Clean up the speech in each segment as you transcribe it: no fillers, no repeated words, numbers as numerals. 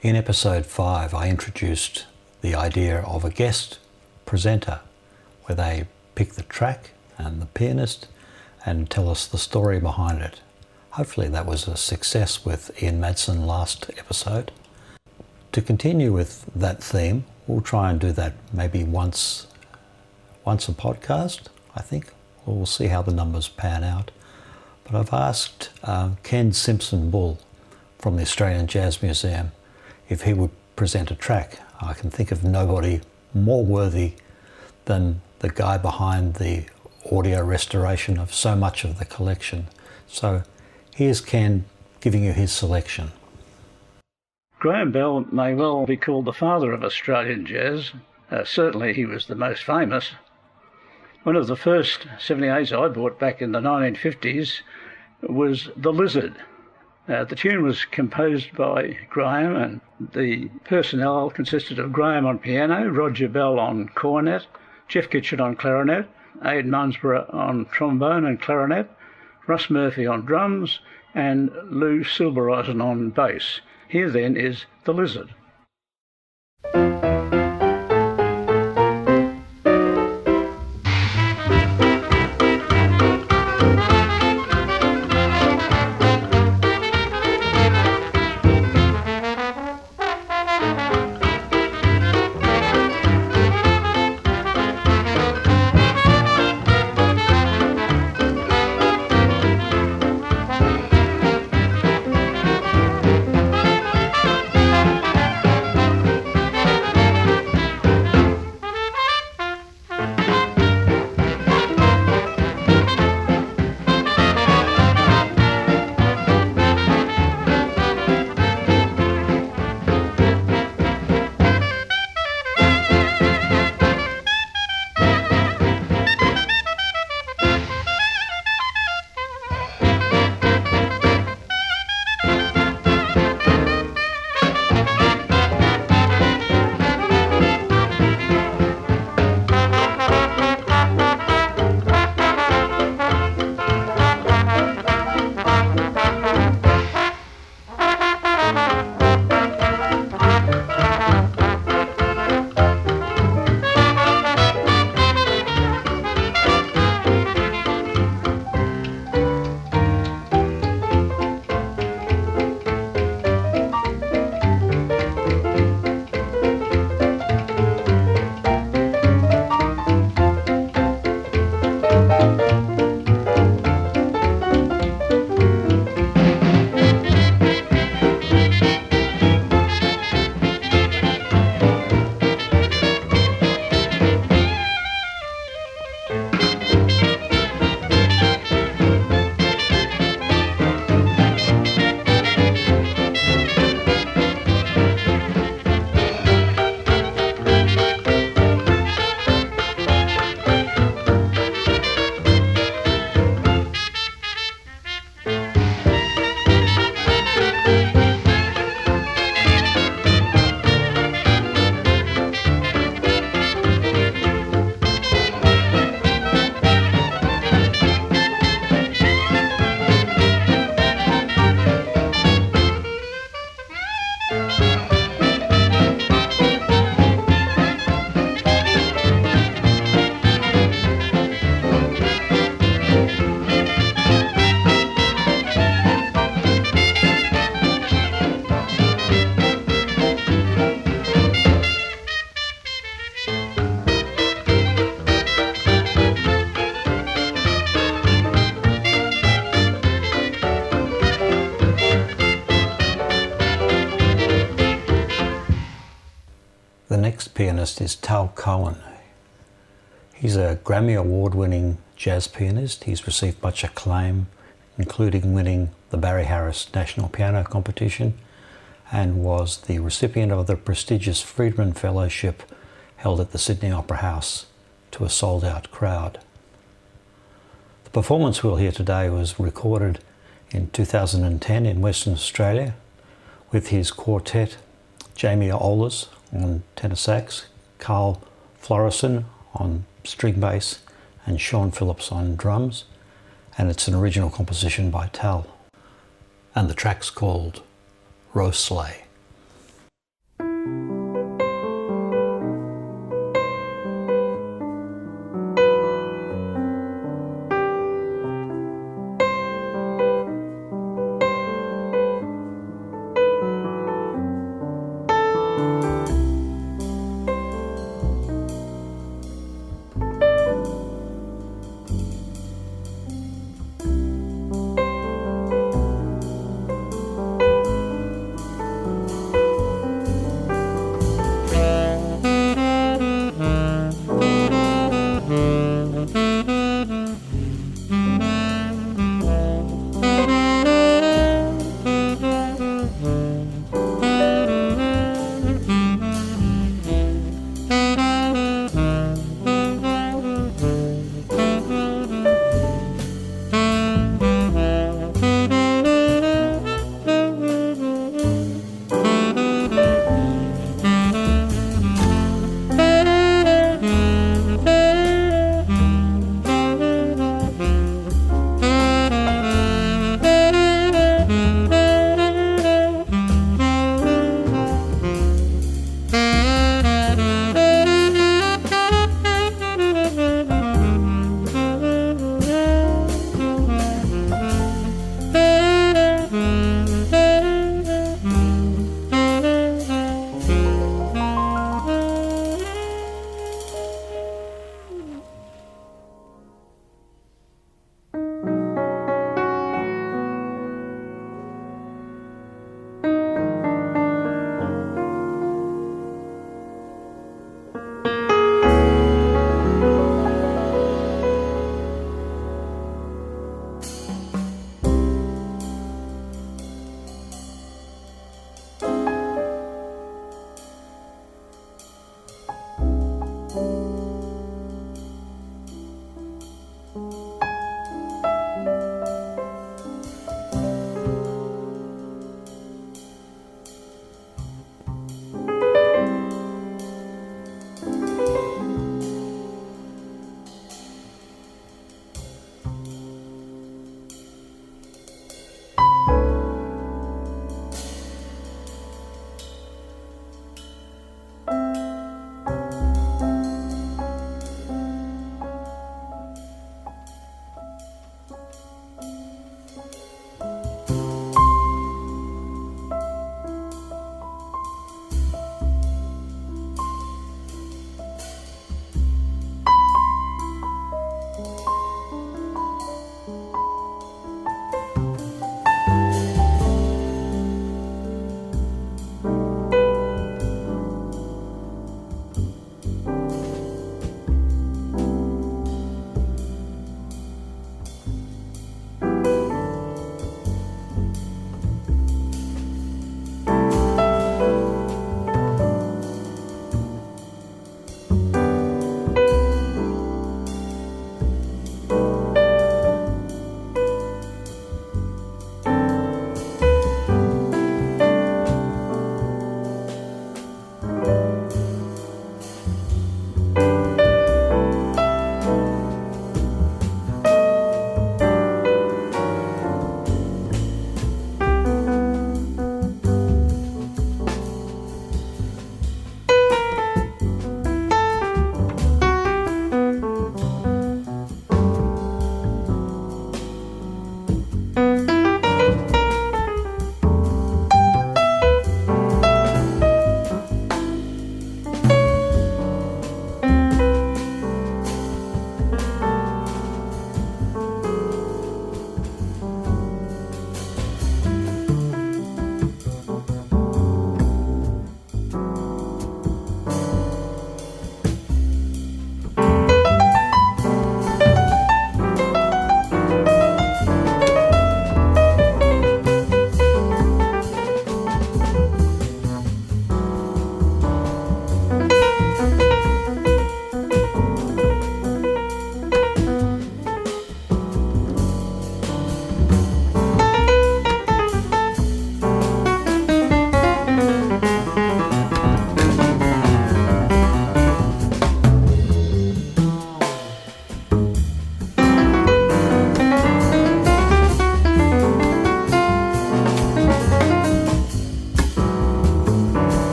In episode 5, I introduced the idea of a guest presenter where they pick the track and the pianist and tell us the story behind it. Hopefully that was a success with Ian Madsen last episode. To continue with that theme, we'll try and do that maybe once a podcast, I think. We'll see how the numbers pan out. But I've asked Ken Simpson-Bull from the Australian Jazz Museum if he would present a track. I can think of nobody more worthy than the guy behind the audio restoration of so much of the collection. So here's Ken giving you his selection. Graeme Bell may well be called the father of Australian jazz. Certainly he was the most famous. One of the first 78s I bought back in the 1950s was The Lizard. The tune was composed by Graeme, and the personnel consisted of Graeme on piano, Roger Bell on cornet, Jeff Kitchen on clarinet, Aid Munsborough on trombone and clarinet, Russ Murphy on drums, and Lou Silbereisen on bass. Here then is The Lizard. The next pianist is Tal Cohen. He's a Grammy Award-winning jazz pianist. He's received much acclaim, including winning the Barry Harris National Piano Competition, and was the recipient of the prestigious Friedman Fellowship held at the Sydney Opera House to a sold-out crowd. The performance we'll hear today was recorded in 2010 in Western Australia with his quartet, Jamie Ohlers on tenor sax, Carl Florison on string bass, and Sean Phillips on drums, and it's an original composition by Tal. And the track's called Rose Sleigh.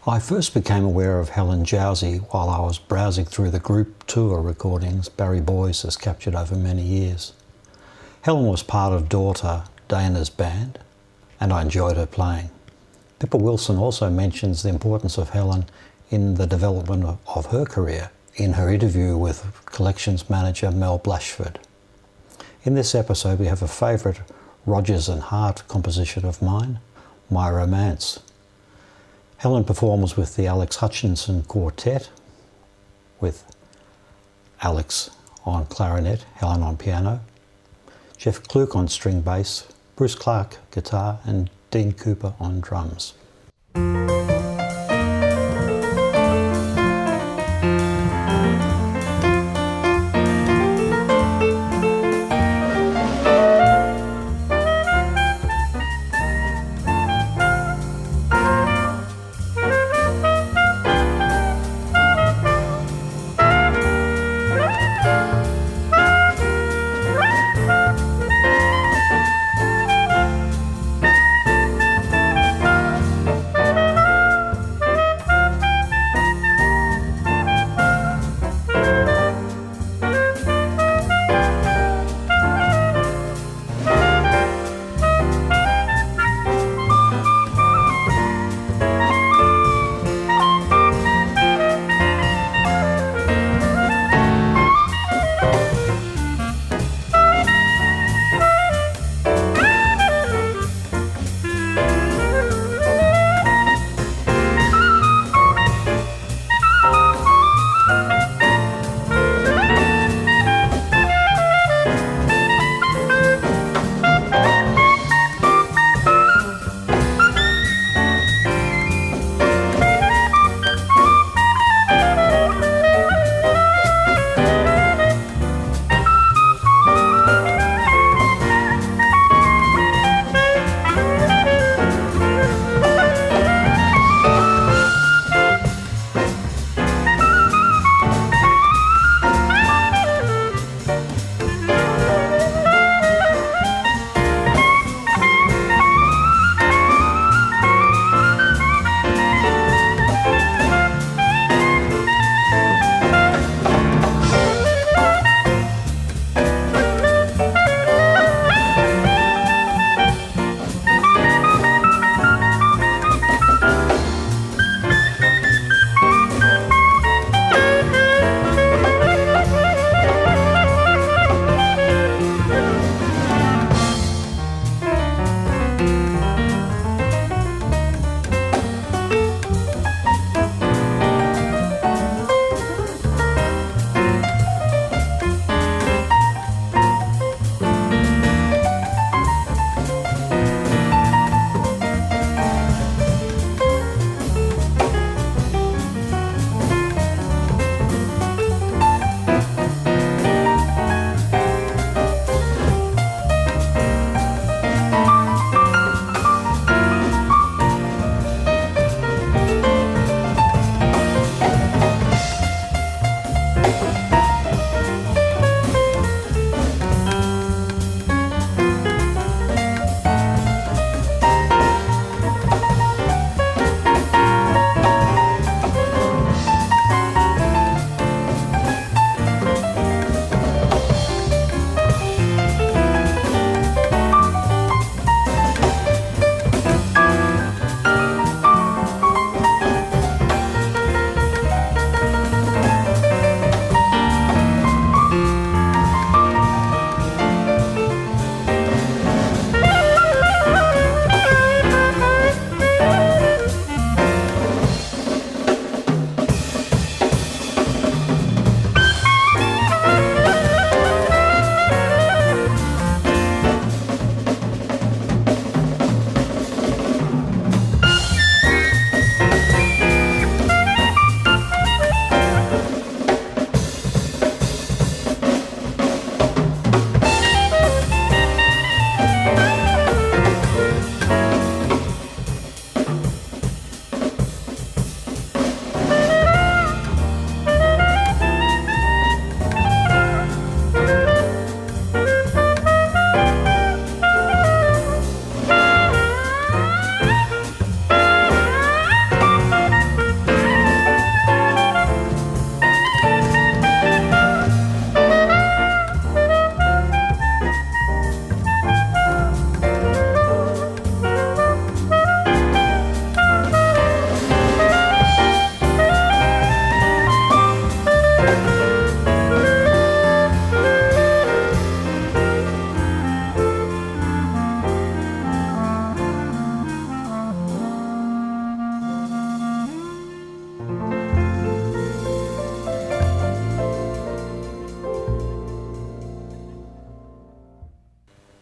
I first became aware of Helen Jowsey while I was browsing through the group tour recordings Barry Boyce has captured over many years. Helen was part of daughter Dana's band, and I enjoyed her playing. Pippa Wilson also mentions the importance of Helen in the development of her career in her interview with collections manager Mel Blashford. In this episode we have a favourite Rodgers and Hart composition of mine, My Romance. Helen performs with the Alex Hutchinson Quartet, with Alex on clarinet, Helen on piano, Jeff Kluke on string bass, Bruce Clark guitar and Dean Cooper on drums.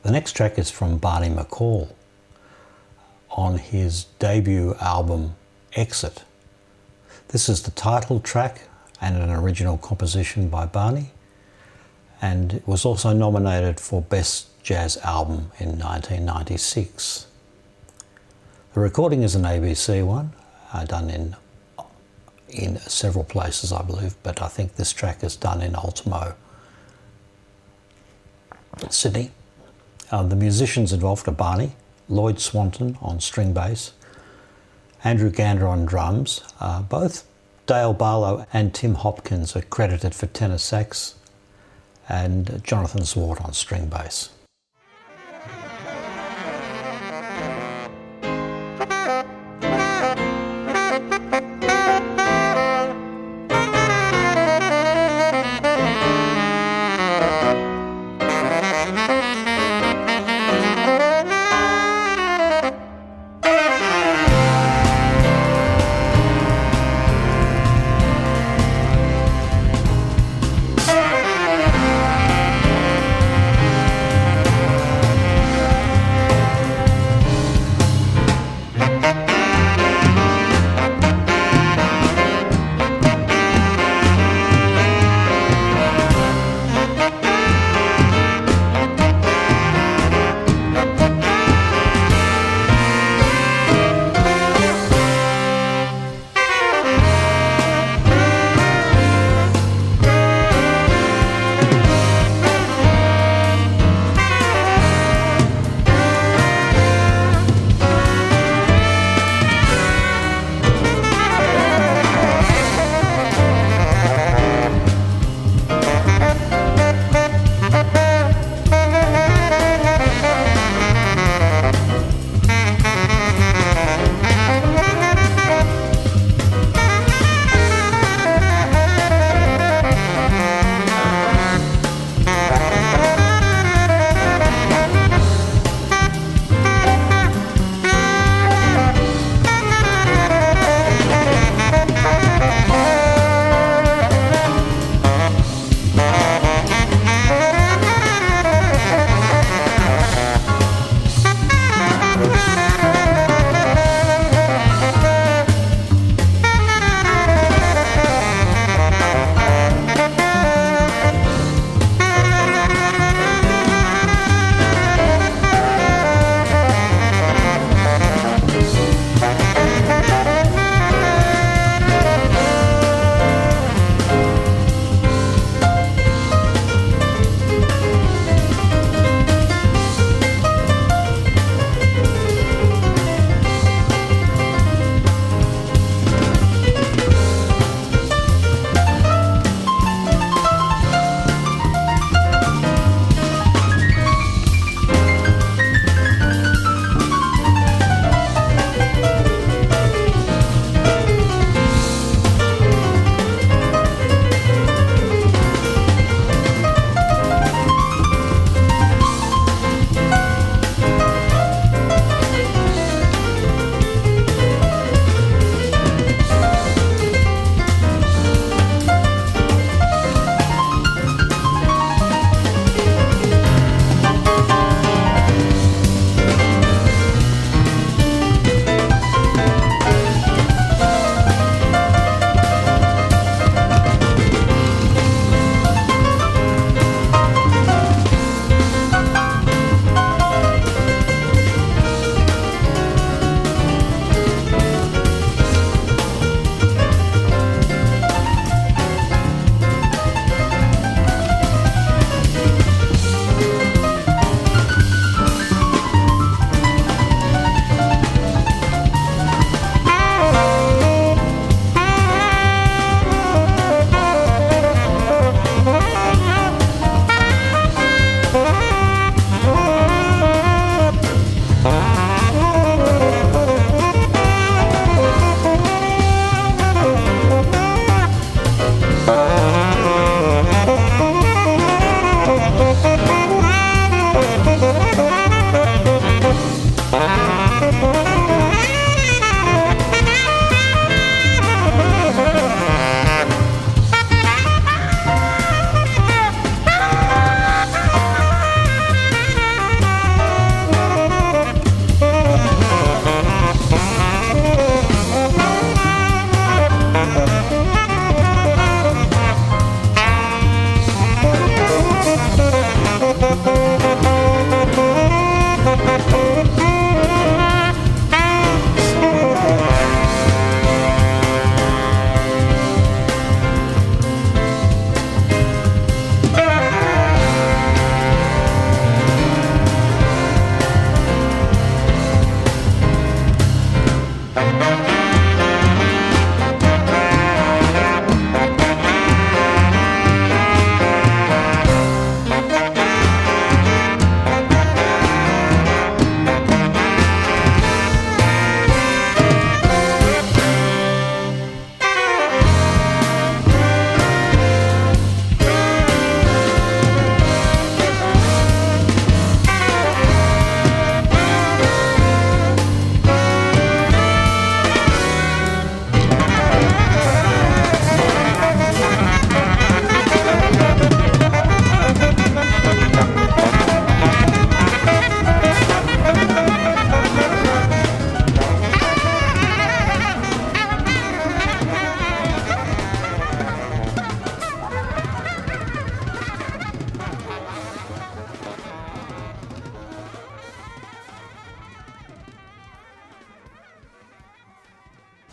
The next track is from Barney McAll on his debut album Exit. This is the title track and an original composition by Barney, and it was also nominated for Best Jazz Album in 1996. The recording is an ABC one, done in several places I believe, but I think this track is done in Ultimo, Sydney. The musicians involved are Barney, Lloyd Swanton on string bass, Andrew Gander on drums. Both Dale Barlow and Tim Hopkins are credited for tenor sax, and Jonathan Swart on string bass.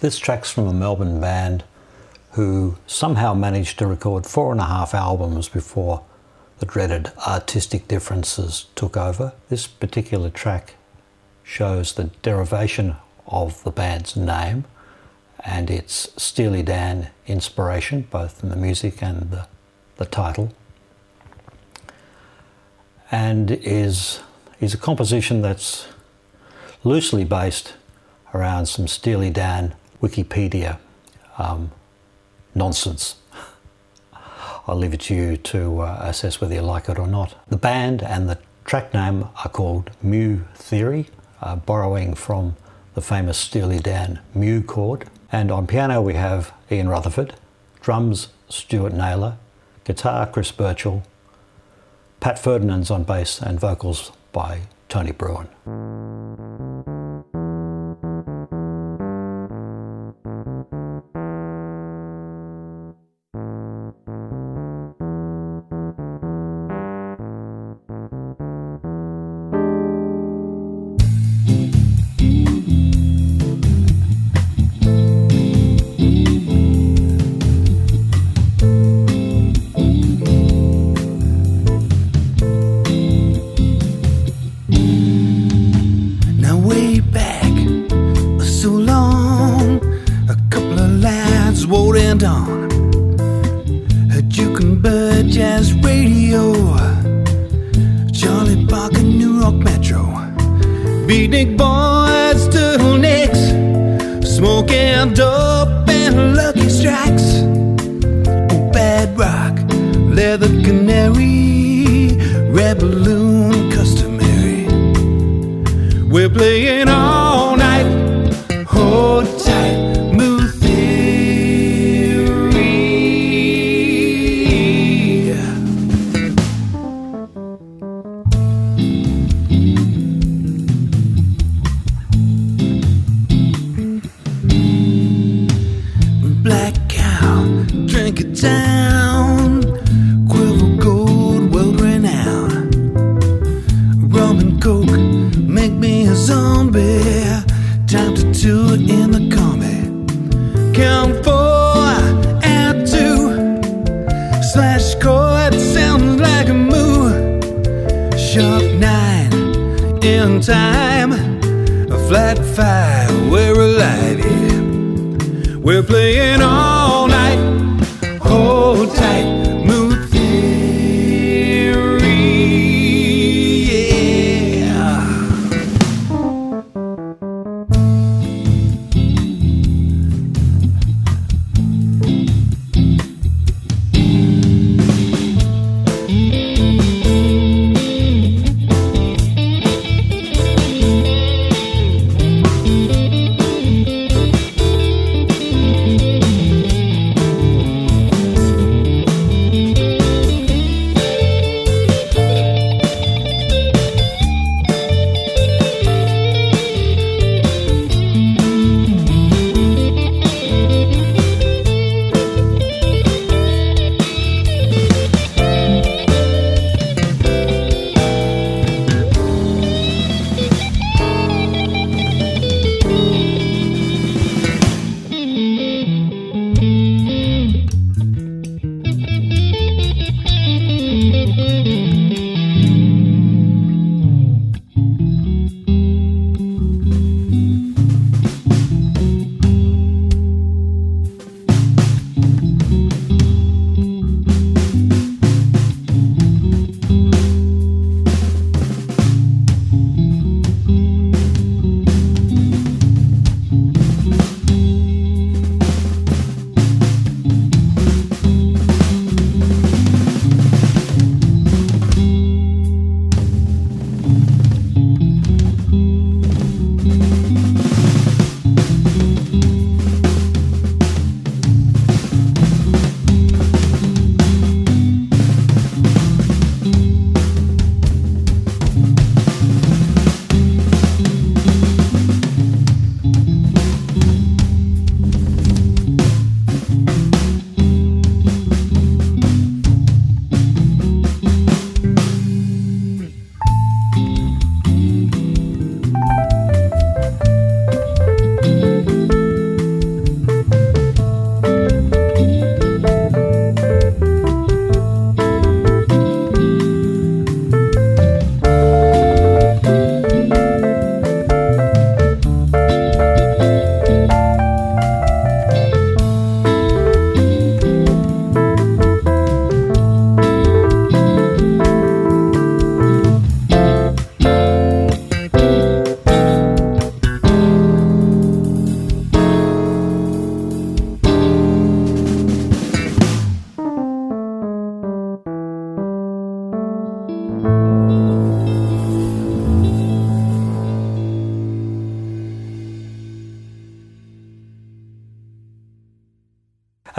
This track's from a Melbourne band who somehow managed to record 4.5 albums before the dreaded artistic differences took over. This particular track shows the derivation of the band's name and its Steely Dan inspiration, both in the music and the title, and is a composition that's loosely based around some Steely Dan Wikipedia nonsense. I'll leave it to you to assess whether you like it or not. The band and the track name are called Mu Theory, borrowing from the famous Steely Dan Mu chord. And on piano we have Ian Rutherford, drums Stuart Naylor, guitar Chris Birchall, Pat Ferdinand's on bass, and vocals by Tony Bruin. Beatnik boys, turtlenecks, smoking dope and Lucky Strikes. Bad rock, leather canary, red balloon, customary. We're playing all night, hold tight, Mu Theory. Black cow, drink it down, quiver gold, world renowned. Rum and coke, make me a zombie. Time to tour in the combi. Count 4 and 2. Slash chord sounds like a moo. Sharp 9 in time. A flat 5, we're alive, yeah. We're playing all night, hold tight, Mu Theory, yeah.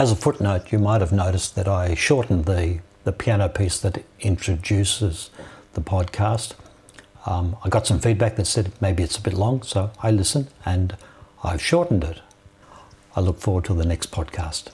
As a footnote, you might have noticed that I shortened the piano piece that introduces the podcast. I got some feedback that said maybe it's a bit long, so I listened and I've shortened it. I look forward to the next podcast.